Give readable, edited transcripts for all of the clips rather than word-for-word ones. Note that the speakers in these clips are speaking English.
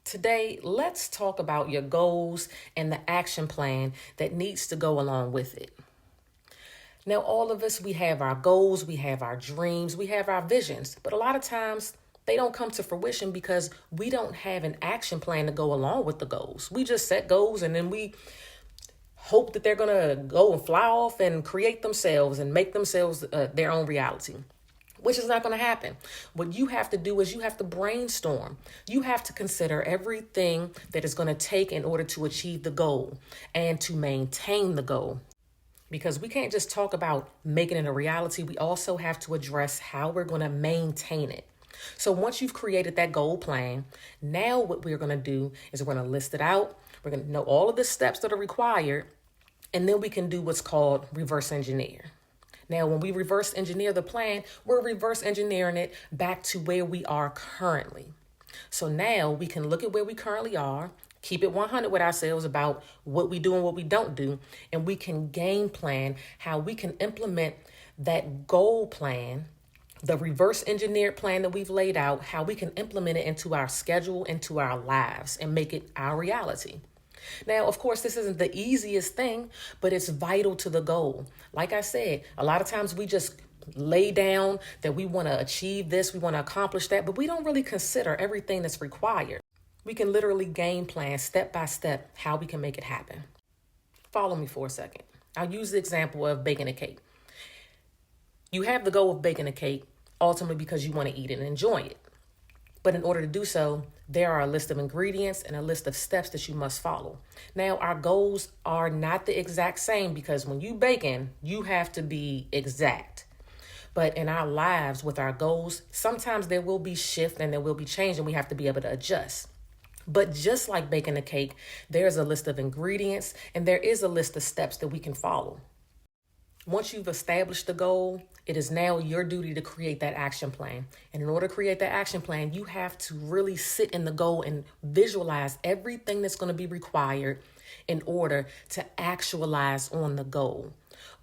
Today, let's talk about your goals and the action plan that needs to go along with it. Now, all of us, we have our goals, we have our dreams, we have our visions, but a lot of times they don't come to fruition because we don't have an action plan to go along with the goals. We just set goals and then we hope that they're going to go and fly off and create themselves and make themselves their own reality, which is not going to happen. What you have to do is you have to brainstorm. You have to consider everything that is going to take in order to achieve the goal and to maintain the goal. Because we can't just talk about making it a reality. We also have to address how we're going to maintain it. So once you've created that goal plan, now what we're going to do is we're going to list it out. We're going to know all of the steps that are required. And then we can do what's called reverse engineer. Now, when we reverse engineer the plan, we're reverse engineering it back to where we are currently. So now we can look at where we currently are, keep it 100 with ourselves about what we do and what we don't do, and we can game plan how we can implement that goal plan, the reverse engineered plan that we've laid out, how we can implement it into our schedule, into our lives, and make it our reality. Now, of course, this isn't the easiest thing, but it's vital to the goal. Like I said, a lot of times we just lay down that we want to achieve this, we want to accomplish that, but we don't really consider everything that's required. We can literally game plan step by step how we can make it happen. Follow me for a second. I'll use the example of baking a cake. You have the goal of baking a cake ultimately because you want to eat it and enjoy it. But in order to do so, there are a list of ingredients and a list of steps that you must follow. Now, our goals are not the exact same because when you baking, you have to be exact. But in our lives with our goals, sometimes there will be shift and there will be change and we have to be able to adjust. But just like baking a cake, there's a list of ingredients and there is a list of steps that we can follow. Once you've established the goal, it is now your duty to create that action plan. And in order to create that action plan, you have to really sit in the goal and visualize everything that's going to be required in order to actualize on the goal.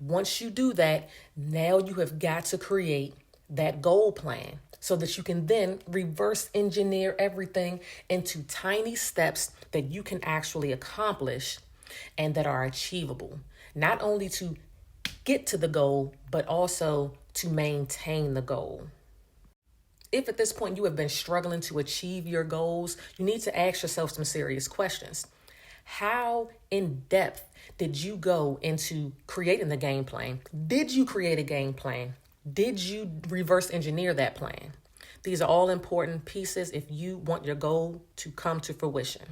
Once you do that, now you have got to create that goal plan so that you can then reverse engineer everything into tiny steps that you can actually accomplish and that are achievable. Not only to get to the goal, but also to maintain the goal. If at this point you have been struggling to achieve your goals, you need to ask yourself some serious questions. How in depth did you go into creating the game plan? Did you create a game plan? Did you reverse engineer that plan? These are all important pieces if you want your goal to come to fruition.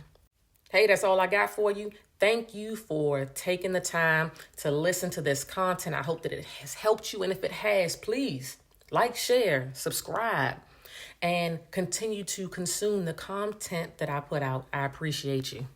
Hey, that's all I got for you. Thank you for taking the time to listen to this content. I hope that it has helped you. And if it has, please like, share, subscribe, and continue to consume the content that I put out. I appreciate you.